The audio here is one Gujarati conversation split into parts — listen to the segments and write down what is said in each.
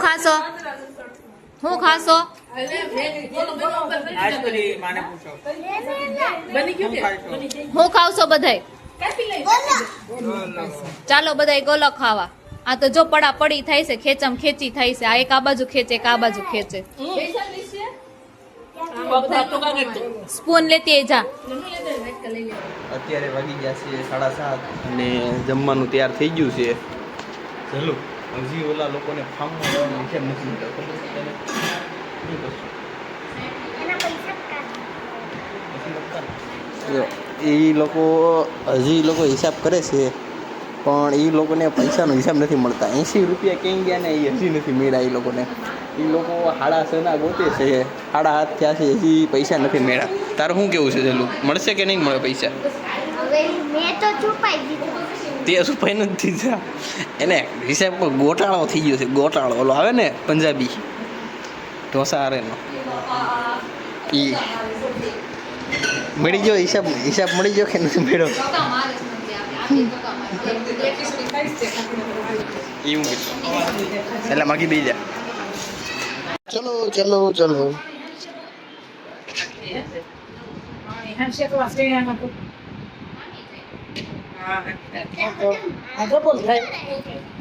ખાશો હું ખાશો હું ખાવશો બધાય ચાલો બધાય ગોલો ખાવા આ તો જો પડા પડી થાય છે ખેંચમ ખેંચી થાય છે આ એક આ બાજુ ખેંચે એક આ બાજુ ખેંચે સ્પૂન લેતી જા અત્યારે વાગી ગયા છે 7:30 અને જમવાનું તૈયાર થઈ ગયું છે ચલો હજી ઓલા લોકોને ફાર્મમાં જવાનું કેમ નથી મળ્યો ખબર છે તને એ લોકો હજી લોકો હિસાબ કરે છે પણ એ લોકોને પૈસાનો હિસાબ નથી મળતા 80 રૂપિયા ક્યાં ગયા ને એ હજી નથી મળ્યા એ લોકોને એ લોકો 6:30 ગોતે છે 7:30 થયા છે હજી પૈસા નથી મળ્યા તારું શું કેવું છે ચલું મળશે કે નહીં મળે પૈસા તે છુપાઈ નથી દીધા એને હિસાબ પર ગોટાળો થઈ ગયો છે ગોટાળો ઓલો આવે ને પંજાબી ઢોસા આરેનો એ મળી ગયો હિસાબ મળી ગયો કે નથી મળ્યો એવું એટલે માગી દઈ જા ચલો ચલો ચલો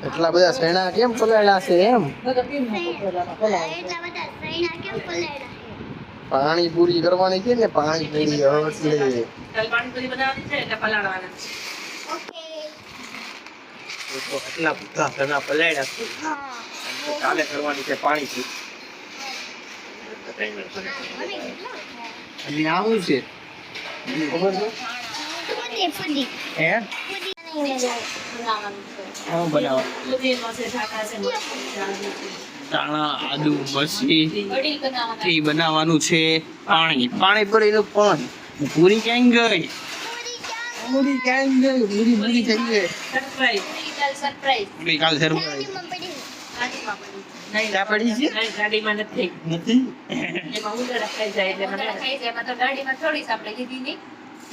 એટલા બધા સૈણા કેમ પલાળ્યા છે એમ પાણી પૂરી કરવાની છે ને પાણી પૂરી એટલા બધા સૈણા પલાળ્યા છે કાલે કરવાની છે પાણી પૂરી આવું છે ખબર છે હે ધાણા આદુ મરચી બનાવવાનું છે પાણી પડીનું પણ પૂરી ક્યાં ગઈ પૂરી થઈ ગઈ સરપ્રાઈઝ કાલ સરપ્રાઈઝ ચા પડી છે ગાડીમાં નથી એમાં ઉંદર ખાઈ જાય એટલે મને ખાઈ જાય તો ગાડીમાં થોડી આપણે લીધી નહીં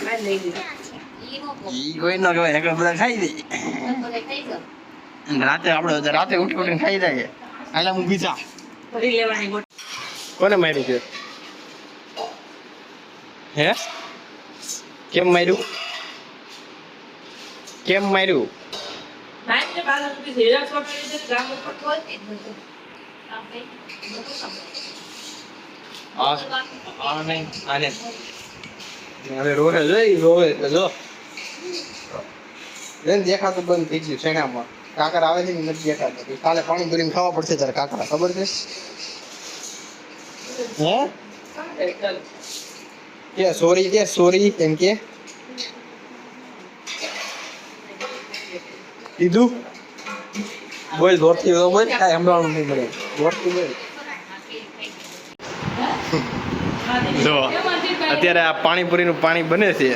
મેં લઈ લીધી ઈ કોઈ ન કહેવાય નકર બધા ખાઈ દે રાતે આપણે રાતે ઉઠીને ખાઈ જાય એટલે હું બીજા ફરી લેવાની કોને માર્યું છે હે કેમ માર્યું હવે રોવે જો દેખાતું બંધ થઈ ગયું શેણામાં કાકર આવે છે ને નથી દેખાતું કાલે પાણી ભરીને ખાવા પડશે તારે કાકરા ખબર છે હે સોરી એમ કે કીધું બોલ જોરથી બોલ કાંઈ સંભળાવાનું નહીં મળે જોરથી બોલ જો અત્યારે આ પાણીપુરીનું પાણી બને છે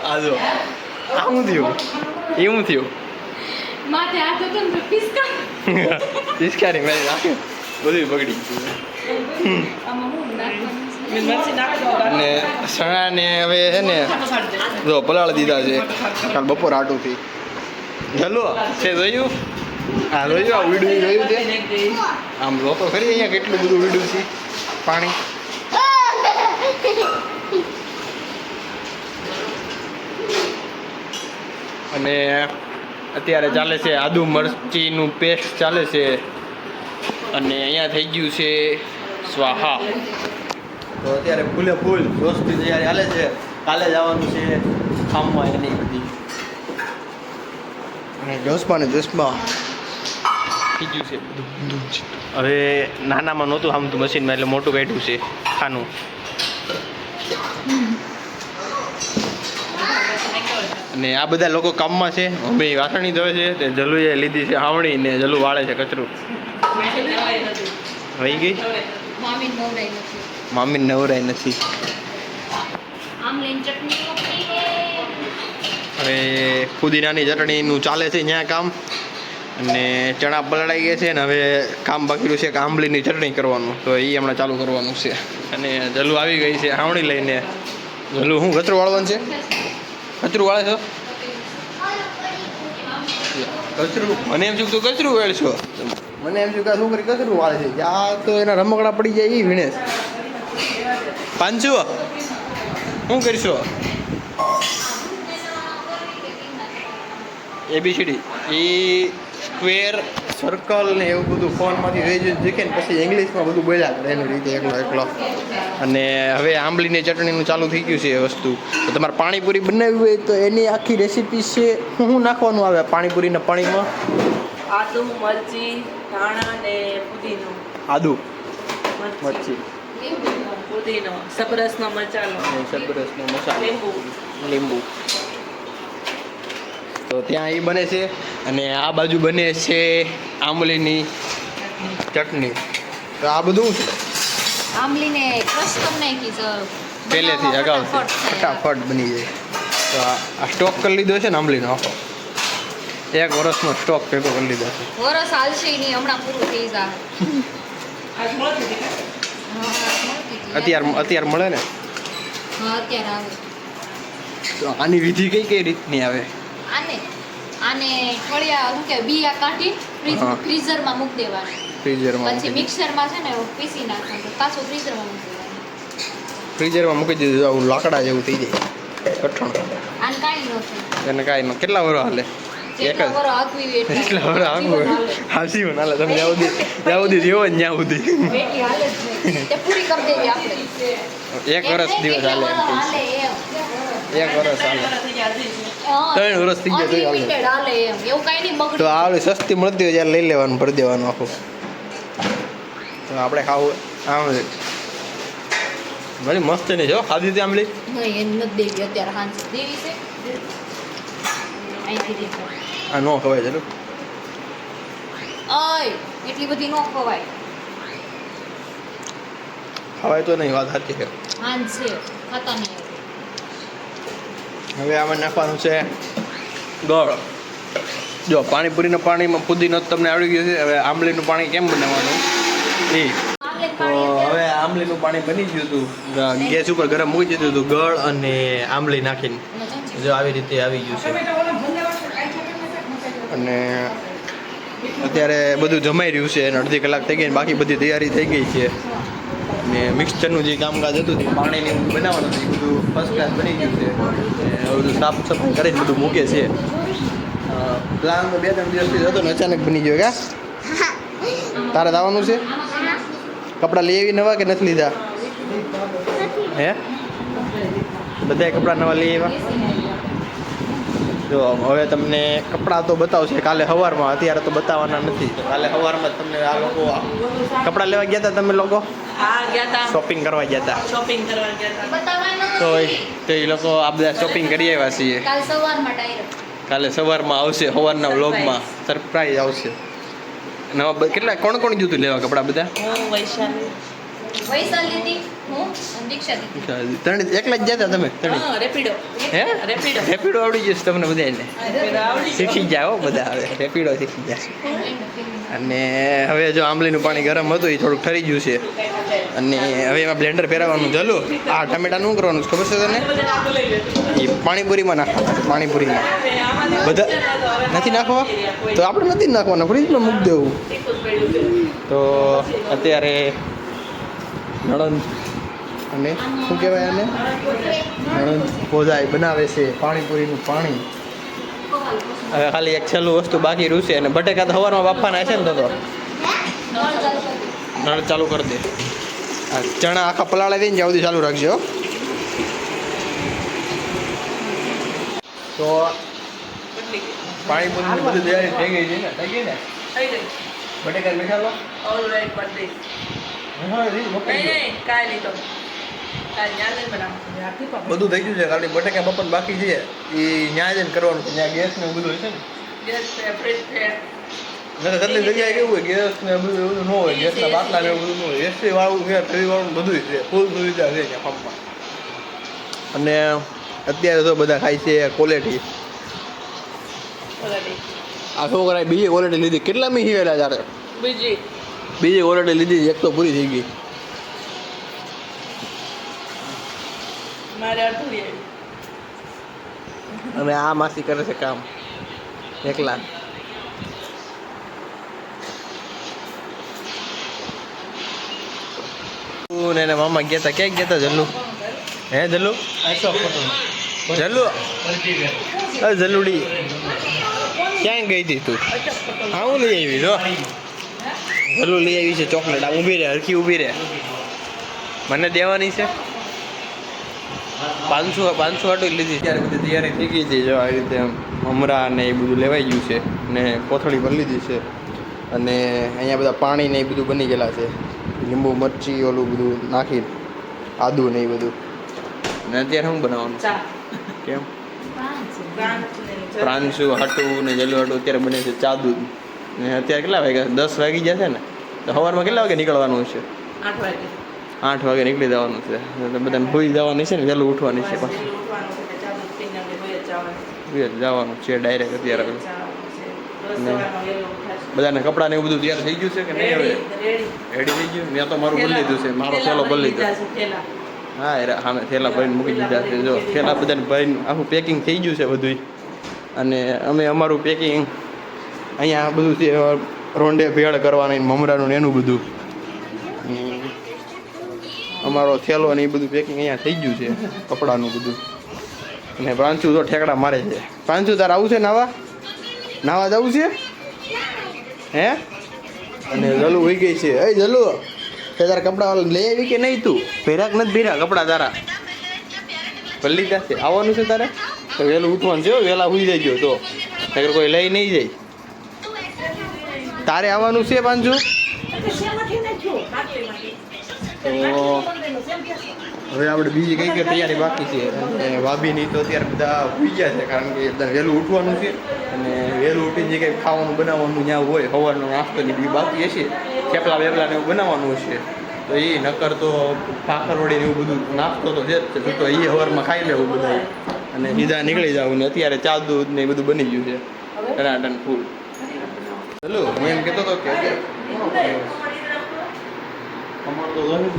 આ જો આવું થયું એવું થયું માથે હાથ હતો ને પિસ્કારી મેં રાખે બધું બગડી અને સણાને હવે છે ને જો પલાળ દીધા છે કાલ બપોર આટુંથી ચાલો છે જોયું આ જોયું આ વીડું જોયું છે આમ જો તો ખરી અહીંયા કેટલું બધું વીડું છે પાણી અને અત્યારે ચાલે છે આદુ મરચીનું પેસ્ટ ચાલે છે અને અહીંયા થઈ ગયું છે સ્વાહા તો અત્યારે ફૂલે ફૂલ દોસ્તી તૈયારી હાલે છે કાલે જવાનું છે ખામમાં એની બધી અને દસમાં થઈ ગયું છે હવે નાનામાં નહોતું આમતું મશીનમાં એટલે મોટું કાઢ્યું છે ખાનું અને આ બધા લોકો કામમાં છે અમે વાસણી ધોવે છે તે જલુએ લીધી છે હાવણી ને જલુ વાળે છે કચરું વહી ગઈ મામી નવરાઈ નથી હવે ફુદીનાની ચટણીનું ચાલે છે ત્યાં કામ અને ચણા પલળાઈ ગયા છે ને હવે કામ બાકી રહ્યું છે કે આંબલીની ચટણી કરવાનું તો એ હમણાં ચાલુ કરવાનું છે અને જલુ આવી ગઈ છે હાવણી લઈને જલુ શું કચરું વાળવાનું છે કચરું વાળે છો કચરું મને એમ થયું તું કચરું વેળશો મને એમ થયું કે આ છોકરી કચરું વાળે છે આ તો એના રમકડા પડી જાય એ વિનેશ 500 શું કરશો ABCD એ સ્ક્વેર સર્કલ ને એવું બધું ફોનમાંથી જોઈ શીખે ને પછી ઇંગ્લિશમાં બધું બોલ્યા કરે એની રીતે એકલો અને હવે આંબલીની ચટણીનું ચાલુ થઈ ગયું છે એ વસ્તુ તો તમારે પાણીપુરી બનાવવી હોય તો એની આખી રેસીપી છે શું નાખવાનું આવે પાણીપુરીના પાણીમાં આદુ મરચી ધાણા ને પુદીનો આદુ મરચી પુદીનો સબરસનો મસાલો સરબરસનો મસાલો લીંબુ લીંબુ તો ત્યાં એ બને છે અને આ બાજુ બને છે આંબલીની ચટણી તો આ બધું છે આંબલીને ક્રશ કરી નાખી છે પહેલેથી અગાઉથી ફટાફટ બની જાય તો આ સ્ટોક કરી લીધો છે ને આંબલીનો આખો 1 વર્ષનો સ્ટોક ભેગો કરી લીધો છે વરસ હાલશે નહીં હમણાં પૂરું થઈ જાય આજ મળતી હતી અત્યારે મળે ને હા અત્યારે આવે તો આની વિધિ કઈ રીતની આવે આને ફળિયા શું કે બિયા કાઢી હા. ફ્રીઝરમાં મૂકી દેવાનું ફ્રીઝરમાં પછી મિક્સરમાં છે ને પીસી નાખવાનું પાછું ફ્રીઝરમાં મૂકી દેવાનું ફ્રીઝરમાં મૂકી દીધું આવું લાકડા જેવું થઈ જાય કઠણ આને કાંઈ નથી એને કાંઈ ન કેટલા વર્ષ હાલે એક જેટલા જ વરો આગવી એટલા એટલા વર્ષ આગળ હાસી નાલે તમે જ્યાં સુધી જેવો ને ત્યાં સુધી બેટી હાલે જ નહીં તે પૂરી કરી દેવી આપણે 1 વર્ષ દિવસ હાલે એમ કહીશ. હાલે એમ 1 વર્ષ હાલે હા. 3 વર્ષ થઈ ગયા તોય હાલે. Unlimited હાલે એમ એવું કાંઈ નહીં બગડે તો આવડે સસ્તી મળતી હોય ત્યારે લઈ લેવાનું ભરી દેવાનું આખું તો આપણે ખાવું આમ મારી મસ્ત નહીં જો ખાધી હતી આંબલી નહીં એને નથી દેવી અત્યારે હાંજ દેવી છે અહીંથી દેવી આ નો ખવાય ચાલો ઓય એટલી બધી નો ખવાય ખવાય તો નહીં વાત સાચી છે હાંજ છે ખાતા નહીં હવે આમાં નાખવાનું છે ગળ જો પાણીપુરીના પાણીમાં પુદીનો તો તમને આવડી ગયું છે હવે આંબલીનું પાણી કેમ બનાવવાનું એ તો હવે આંબલીનું પાણી બની ગયું હતું ગેસ ઉપર ગરમ મૂકી દીધું હતું ગળ અને આંબલી નાખીને જો આવી રીતે આવી ગયું છે અને અત્યારે બધું જમાઈ રહ્યું છે અને અડધી કલાક થઈ ગઈ ને બાકી બધી તૈયારી થઈ ગઈ છે ને મિક્સચરનું જે કામકાજ હતું તે પાણીને એવું બનાવવાનું હતું એ બધું ફર્સ્ટ ક્લાસ બની ગયું છે ને બધું સાફ સફાઈ કરીને બધું મૂકે છે પ્લાન તો 2-3 દિવસથી હતો ને અચાનક બની ગયો કા તારે જવાનું છે કપડાં લઈ આવી નવા કે નથી લીધા હે બધાય કપડાં નવા લઈ આવ્યા જો હવે તમને કપડાં તો બતાવશે કાલે સવારમાં અત્યારે તો બતાવવાના નથી તો કાલે સવારમાં તમને આ લોકો કપડાં લેવા ગયા હતા તમે લોકો હા ગયા તા શોપિંગ કરવા ગયા હતા શોપિંગ કરવા ગયા તા બતાવવાનું તો એ લોકો આ બધા શોપિંગ કરી આવ્યા છીએ કાલ સવારમાં ડાયરેક્ટ કાલે સવારમાં આવશે સવારના વ્લોગમાં સરપ્રાઈઝ આવશે નવા કેટલા કોણ જૂતું લેવા કપડાં બધા હું વૈશાલી વૈશાલીથી હું અને દીક્ષા દીદી ત્રણે એકલા જ ગયા હતા તમે ત્રણે હા રેપિડો હે રેપિડો રેપિડો આવડી જશે તમને બધાને રેપિડો આવડી શીખી જાઓ બધા હવે રેપિડો શીખી જશે અને હવે જો આંબલીનું પાણી ગરમ હતું એ થોડુંક ઠરી ગયું છે અને હવે એમાં બ્લેન્ડર ફેરવવાનું ચાલુ આ ટમેટાનું શું કરવાનું છે ખબર છે તને એ પાણીપુરીમાં નાખવાના પાણીપુરીમાં બધા નથી નાખવા તો આપણે નથી નાખવાના ફ્રીજમાં મૂકી દેવું તો અત્યારે નણંદ અને શું કહેવાય આને નણંદ ભોજાઈ બનાવે છે પાણીપુરીનું પાણી હવે ખાલી એક છેલ્લું વસ્તુ બાકી રહ્યું છે અને બટેકા તો સવારમાં બાફવાના છે ને તો નળ ચાલુ કરી દે આ ચણા આખા પલાળે દઈને જ્યાં સુધી ચાલુ રાખજો તો પાણીપુરીની બધી તૈયારી થઈ ગઈ છે ને થઈ ગઈ ને થઈ ગઈ બટેકા મીઠા લો ઓલરાઈટ પડી નહીં કાંઈ નહીં તો કાંઈ ન્યા લઈને બનાવવાનું આખી પાપડ બધું થઈ ગયું છે ખાલી બટેકા બપન બાકી છે એ ન્યા જઈને કરવાનું છે ત્યાં ગેસ ને એવું બધું હોય છે ને ગેસ છે ફ્રીજ છે નહીં તો કેટલી જગ્યાએ કેવું હોય ગેસ ને બધું એવું ન હોય ગેસના બાટલા ને એવું બધું ન હોય એસી વાળું છે ટ્રી વાળું બધું છે ફૂલ સુવિધા છે ત્યાં પંપમાં અને અત્યારે તો બધા ખાય છે ક્વોલિટી ઓલરેડી આ છોકરાએ બીજી ક્વોલિટી લીધી કેટલા મી હિવેલા ત્યારે બીજી ક્વોલિટી લીધી એક તો પૂરી થઈ ગઈ મારે અડધું અને આ માસી કરે છે કામ એકલા ને એના મામા ગયા હતા. ક્યાંક ગયા હતા જલ્લુ? હે જલ્લુ? જલ્લુ જલ્લુડી ક્યાં ગઈ હતી તું? હા હું લઈ આવી જો જલ્લુ લઈ આવી છે ચોકલેટ. આ ઊભી રહે, હરખી ઊભી રહે, મને દેવાની છે. 500 આટું લીધી. ત્યારે બધી તૈયારી થઈ ગઈ હતી. જો આવી રીતે મમરા ને એ બધું લેવાઈ ગયું છે ને કોથળી ભરી લીધી છે. અને અહીંયા બધા પાણી ને એ બધું બની ગયેલા છે. લીંબુ મરચી ઓલું બધું નાખી આદુ ને એ બધું. ને અત્યારે શું બનાવવાનું? કેમ? પ્રાંશુ હાટું ને જલ્લુ હાટું અત્યારે બને છે ચા દૂધ. ને અત્યારે કેટલા વાગ્યા? 10 વાગી જશે ને. તો સવારમાં કેટલા વાગે નીકળવાનું છે? 8 વાગે નીકળી જવાનું છે. એટલે બધાને ભૂઈ જવાની છે ને વહેલું ઉઠવાની છે. પાછું જવાનું છે ડાયરેક્ટ અત્યારે. બધાને કપડાં ને એવું બધું તૈયાર થઈ ગયું છે કે નહીં? હવે રેડી થઈ ગયું. મેં તો મારું ભરી લીધું છે. મારો થેલો ભરી લીધો. હા સામે થેલા ભરીને મૂકી દીધા છે. જો થેલા બધાને ભરીને આખું પેકિંગ થઈ ગયું છે બધું. અને અમે અમારું પેકિંગ અહીંયા બધું છે રોંડે ભેળ કરવાની મમરાનું ને એનું બધું. અમારો થેલો ને એ બધું પેકિંગ અહીંયા થઈ ગયું છે કપડાનું બધું. અને પ્રાંશુ તો ઠેકડા મારે છે. પ્રાંશુ તારે આવું છે નાવા જવું છે હે? અને જલ્લુ હોઈ ગઈ છે. એ જલ્લુ તે તારા કપડાં લઈ આવી કે નહીં? તું ભેરાક નથી ભેરા કપડાં તારા ભલી જશે. આવવાનું છે તારે તો વહેલું ઉઠવાનું છે. વહેલા સુઈ જાય ગયો તો નકર કોઈ લઈ નહીં જાય. તારે આવવાનું છે પાંચુ. તો હવે આપણે બીજી કઈ કઈ તૈયારી બાકી છે. અને ભાભીની તો અત્યારે બધા ઉઈ ગયા છે કારણ કે બધા વહેલું ઉઠવાનું છે. અને વહેલું ઉઠીને જે કંઈ ખાવાનું બનાવવાનું ત્યાં હોય સવારનો નાસ્તો ને બીજું બાકી હશે. થેપલા વેપલા ને એવું બનાવવાનું હશે. તો એ નકર તો ભાખરવડી ને એવું બધું નાસ્તો તો છે જ છે. તો એ સવારમાં ખાઈ લેવું બધા અને સીધા નીકળી જવું. ને અત્યારે ચા દૂધ ને એ બધું બની ગયું છે ટનાટન ફૂલ. ચલો હું એમ કહેતો હતો કે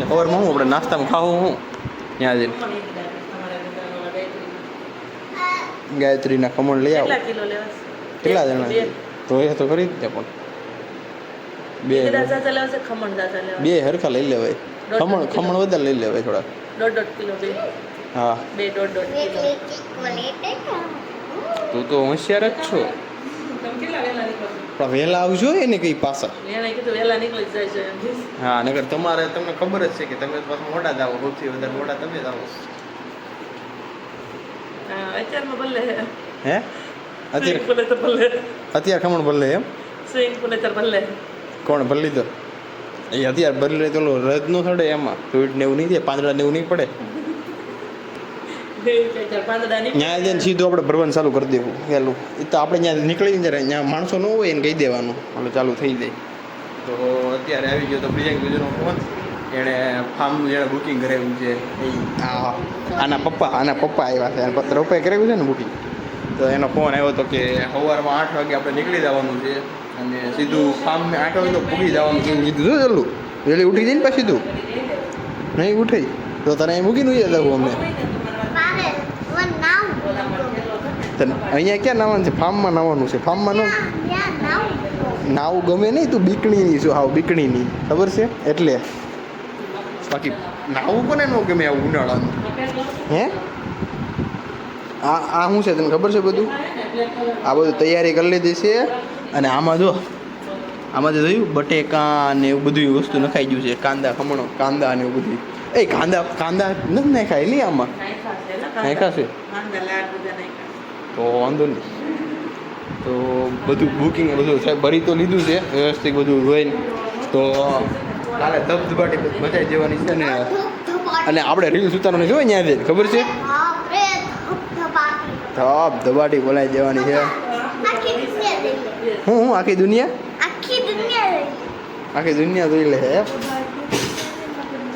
સવારમાં હું આપણે નાસ્તામાં ખાવું હું ત્યાં જઈને ગાયત્રીના ખમણ લઈ આવો. કેટલા જણા છે? તો એ તો કરી જ દે. પણ બે હરખા લઈ લેવાય. ખમણ વધારે લઈ લેવાય થોડા. 1.5 કિલો હા 2.5 કિલો. તું તો હોશિયાર જ છો. પણ વહેલા આવજો એને કઈ પાછા. હા નગર તમારે તમને ખબર જ છે કે તમે પાછા મોટા જ આવો. સૌથી વધારે મોટા તમે જ આવો. હે અત્યારે ખમણ ભલે એમ કોણ ભરી લીધો? એ અત્યારે ભરી લે તો રદ નો થડે એમાં ફ્રૂટ ને એવું નહીં થાય. પાંદડા ને એવું નહીં પડે. ત્યાં જઈને સીધું આપણે ભરવાનું ચાલુ કરી દેવું વહેલું. એ તો આપણે ત્યાં નીકળી જાય ત્યાં માણસો ન હોય એને કહી દેવાનું એટલે ચાલુ થઈ જાય. તો અત્યારે આવી ગયો તો પ્રિયંક બીજુનો ફોન. એણે ફાર્મનું જેણે બુકિંગ કરાવ્યું છે. આના પપ્પા આવ્યા છે. પપ્પાએ કરાવ્યું છે ને બુકિંગ. તો એનો ફોન આવ્યો હતો કે સવારમાં 8 વાગે આપણે નીકળી જવાનું છે અને સીધું ફાર્મ 8 વાગે તો પૂગી જવાનું છે એવું કીધું. જો ચાલું વહેલી ઉઠી જઈને પછી તું નહીં ઉઠી તો તને અહીં મૂકીને ઉઈ જવું અમને. અહીંયા ક્યાં નાવાનું છે? ફાર્મમાં નાવાનું છે. ફાર્મમાં નાવું ગમે નહીં. તું બીકણીની છું. હાવ બીકણીની ખબર છે એટલે. બાકી નાવું કોને ન ગમે આવું ઉનાળાનું? હે આ શું છે તને ખબર છે? બધું આ બધું તૈયારી કરી લીધી છે. અને આમાં જો આમાં તો જોયું બટેકા ને એવું બધું વસ્તુ નખાઈ ગયું છે. ખમણો કાંદા ને એવું બધું. એ કાંદા નથી નાખાય નહીં આમાં? નાખ્યા છે તો વાંધો નહીં. તો બધું બુકિંગ બધું ભરી તો લીધું છે વ્યવસ્થિત બધું જોઈને. તો કાલે ધબધબાટી મચાઈ જવાની છે. અને આપણે રીલ્સ ઉતારવાની જોઈએ ત્યાં જઈને ખબર છે ધબધબાટી બોલાઈ દેવાની છે. હું આખી દુનિયા જોઈ લે.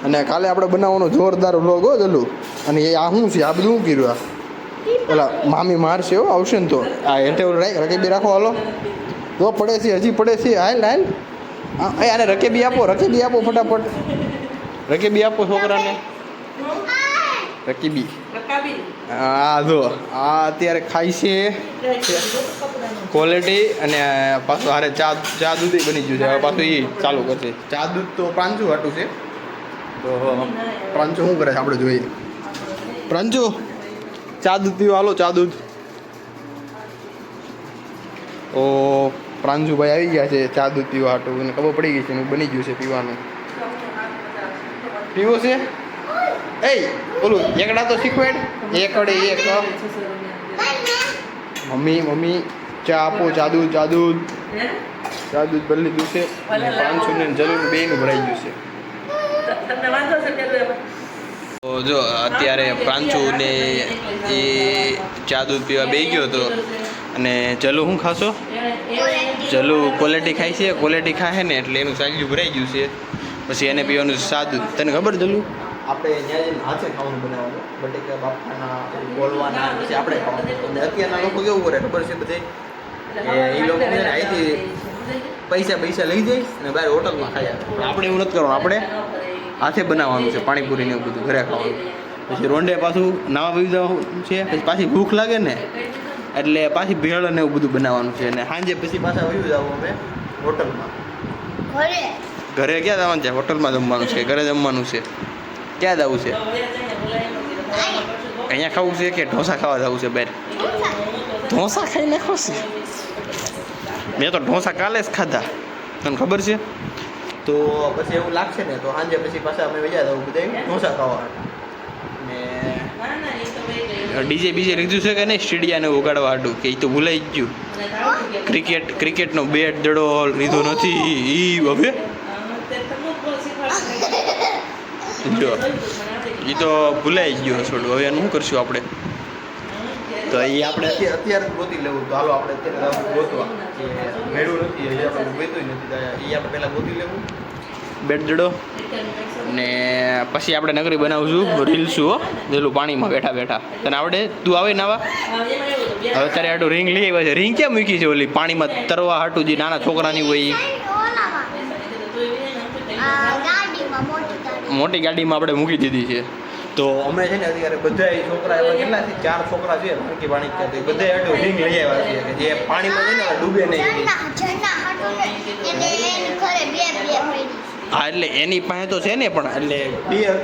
અને કાલે આપણે બનાવવાનો જોરદાર વ્લોગ હો જલ્લુ. અને એ આ શું છે? આ બધું શું કર્યું? ઓલા મામી મારશે હો આવશે ને તો. આ હેઠે રકેબી રાખો. હાલો તો પડે છે હજી પડે છે. હાલ આને રકેબી આપો ફટાફટ. રકેબી આપો છોકરાને. રકેબી હા જો આ અત્યારે ખાય છે ક્વોલિટી. અને પાછું હારે ચા દૂધ બની ગયું છે. હવે પાછું એ ચાલુ કરશે. ચા દૂધ તો 500 હાટું છે. તો પ્રાંચુ શું કરે છે આપણે જોઈએ. પ્રાંચુ ચા દૂધ પીવા હાલો, ચા દૂધ. ઓ પ્રાંજુભાઈ આવી ગયા છે ચા દૂધ પીવા હાટું, એને ખબર પડી ગઈ છે એનું બની ગયું છે પીવાનું. પીવો છે એ બોલું એકડા તો શીખવાડ એકડે એક. મમ્મી ચા આપો, ચા દૂધ બદલી દીધું છે. 500 ને જરૂર બેનું ભરાઈ ગયું છે. તમને વાંધો છે કે તો જો અત્યારે પ્રાંચુ ને એ ચા દૂધ પીવા બેસી ગયો હતો અને જલુ શું ખાશો? જલુ ક્વોલિટી ખાય છે. ક્વોલિટી ખાય ને એટલે એનું સાગજું ભરાઈ ગયું છે. પછી એને પીવાનું સાદું. તને ખબર જલુ આપણે ત્યાં જઈને હાથે ખાવાનું બનાવવાનું, બટેકા બાફવાના, બોલવાના, પછી આપણે ખાવાનું. અને અત્યારના લોકો કેવું કરે ખબર છે બધે એ લોકો અહીંથી પૈસા લઈ જાય અને બહાર હોટલમાં ખાયા. પણ આપણે એવું નથી કરવાનું, આપણે હાથે બનાવવાનું છે. પાણીપુરીને એવું બધું ઘરે ખાવાનું. પછી રોંડે પાછું નાવા પી જવાનું છે. પછી પાછી ભૂખ લાગે ને એટલે પાછી ભેળ ને એવું બધું બનાવવાનું છે. અને સાંજે પછી પાછા વયું જવું અમે હોટલમાં. ઘરે ક્યાં જવાનું છે? હોટલમાં જમવાનું છે, ઘરે જમવાનું છે. ક્યાં જવું છે? અહીંયા ખાવું છે કે ઢોસા ખાવા જવું છે બહાર? ઢોસા ખાઈને ખુશી. મેં તો ઢોસા કાલે જ ખાધા, તને ખબર છે. તો પછી એવું લાગશે ને તો સાંજે પછી પાછા અમે વયા જવું બધા ઢોસા ખાવા. ને ડીજે બીજે લીધું છે કે નહીં સ્ટેડિયાને ઉગાડવા હાટું? કે એ તો ભૂલાઈ જ ગયું. ક્રિકેટનો બેટ દડો લીધો નથી એ હવે જો એ તો ભૂલાઈ ગયો થોડું. હવે એનું શું કરશું આપણે? તો એ આપણે અત્યારે ગોતી લેવું. તો હાલો આપણે અત્યારે ગોતવા મેળવું નથી, હજી આપણે ગોતું નથી. એ આપણે પહેલાં ગોતી લેવું બેટ દડો. ને પછી આપણે નગરી બનાવશું રીલ્સું હો પેલું પાણીમાં બેઠા બેઠા. તને આવડે? તું આવે નાવા? હવે અત્યારે આટલું રીંગ લઈ આવ્યા છે. રીંગ ક્યાં મૂકી છે? ઓલી પાણીમાં તરવા હાટું જે નાના છોકરાની હોય એ મોટી ગાડીમાં આપણે મૂકી દીધી છે. તો અમે છે ને અત્યારે બધા છોકરા એવા કેટલા છે? 4 છોકરા છે પાણી ક્યાં બધા આટલું રીંગ લઈ આવ્યા છે કે જે પાણીમાં છે ને ડૂબે નહીં. હા એટલે એની પાસે તો છે ને, પણ એટલે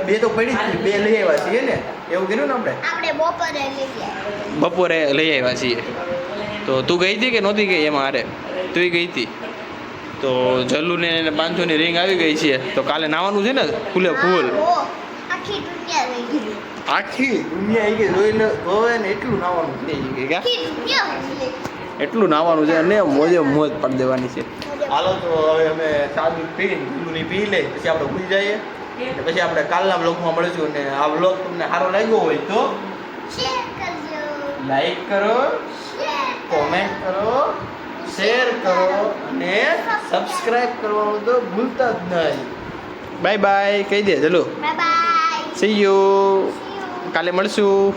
બે તો પડી જ, 2 લઈ આવ્યા છીએ ને. એવું કર્યું ને આપણે બપોરે લઈ આવ્યા છીએ. તો તું ગઈ હતી કે નહોતી ગઈ? એમાં અરે તું ગઈ હતી. તો જલ્લુને એને 500ની રિંગ આવી ગઈ છે. તો કાલે નાવાનું છે ને ફૂલે ફૂલ. આખી દુનિયા આવી ગઈ. જોઈ લે જોવે ને એટલું નાવાનું થઈ ગઈ. એટલું નાવાનું છે અને મોજે મોજ પાડી દેવાની છે. હાલો તો હવે અમે સાદું પીને જલ્લુની પી લઈ પછી આપણે ભૂલી જઈએ. પછી આપણે કાલના બ્લોગમાં મળીશું. અને આ બ્લોગ તમને સારો લાગ્યો હોય તો લાઈક કરો, કોમેન્ટ કરો, શેર કરો અને સબસ્ક્રાઇબ કરવાનું તો ભૂલતા જ નહીં. બાય બાય કહી દે ચલો. C you. કાલે મળશું.